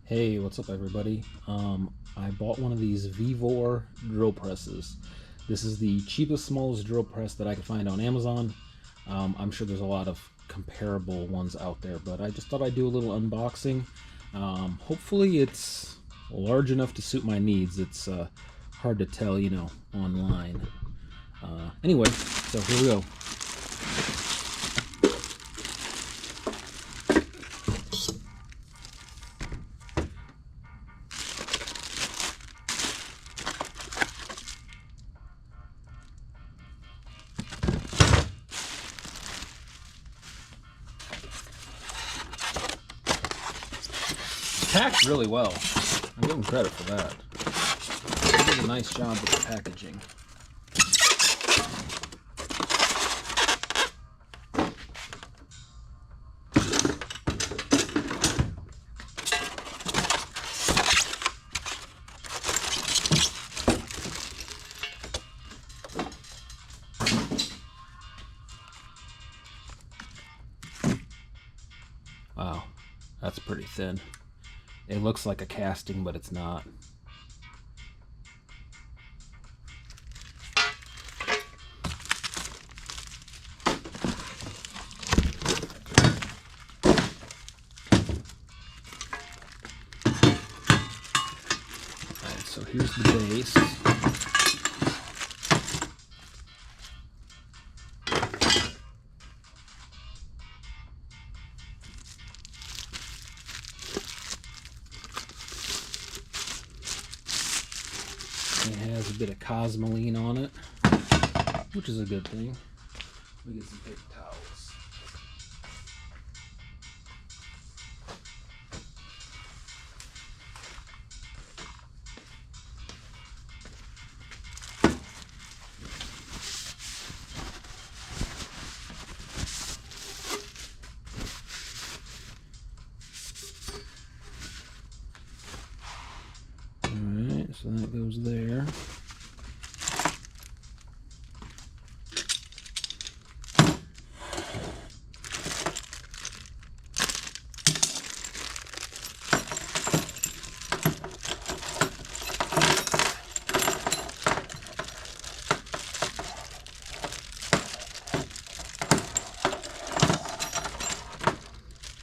Hey, what's up everybody? I bought one of these Vevor drill presses. This is the cheapest, smallest drill press that I could find on Amazon. I'm sure there's a lot of comparable ones out there, but I just thought I'd do a little unboxing. Hopefully it's large enough to suit my needs. It's hard to tell, online. Anyway, so here we go. Packed really well. I give them credit for that. They did a nice job with the packaging. Wow, that's pretty thin. It looks like a casting, but it's not. Alright, so here's the base. It has a bit of cosmoline on it, which is a good thing. Let me get some paper towels. Alright, so that goes there.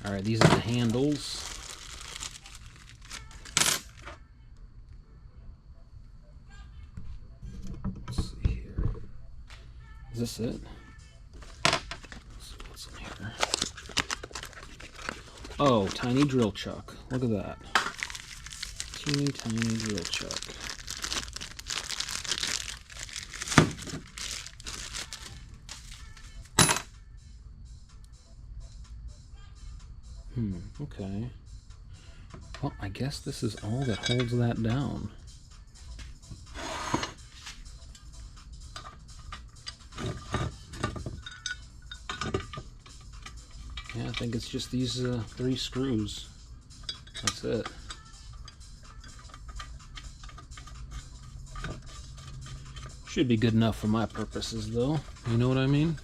Alright, these are the handles. Let's see here. Is this it? Let's see what's in here. Oh, tiny drill chuck. Look at that. Teeny tiny drill chuck. Okay. Well, I guess this is all that holds that down. Yeah, I think it's just these 3 screws. That's it. Should be good enough for my purposes, though. You know what I mean?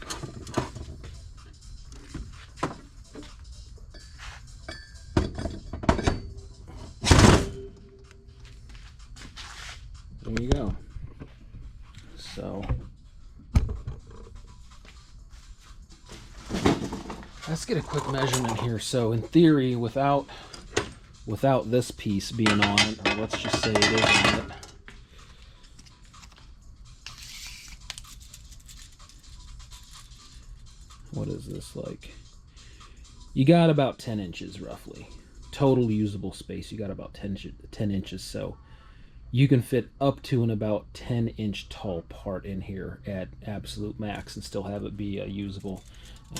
There you go. So let's get a quick measurement here. So in theory, without this piece being on it, or let's just say it is on it, what is this like? You got about 10 inches roughly. Total usable space, you got about 10 inches. So you can fit up to an about 10-inch tall part in here at absolute max and still have it be usable.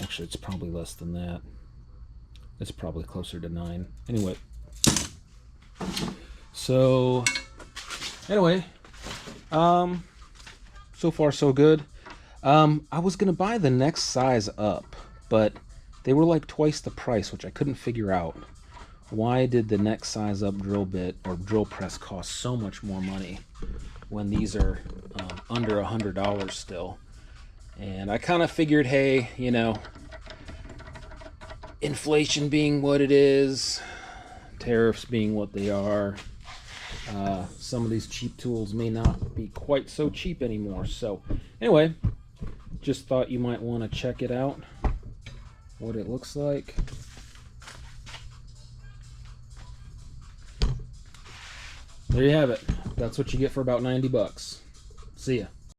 Actually, it's probably less than that. It's probably closer to 9. Anyway. So, anyway. So far so good. I was going to buy the next size up, but they were like twice the price, which I couldn't figure out. Why did the next size up drill bit or drill press cost so much more money when these are under $100 still? And I kind of figured, hey, inflation being what it is, tariffs being what they are, some of these cheap tools may not be quite so cheap anymore. So anyway, just thought you might want to check it out, what it looks like. There you have it. That's what you get for about 90 bucks. See ya.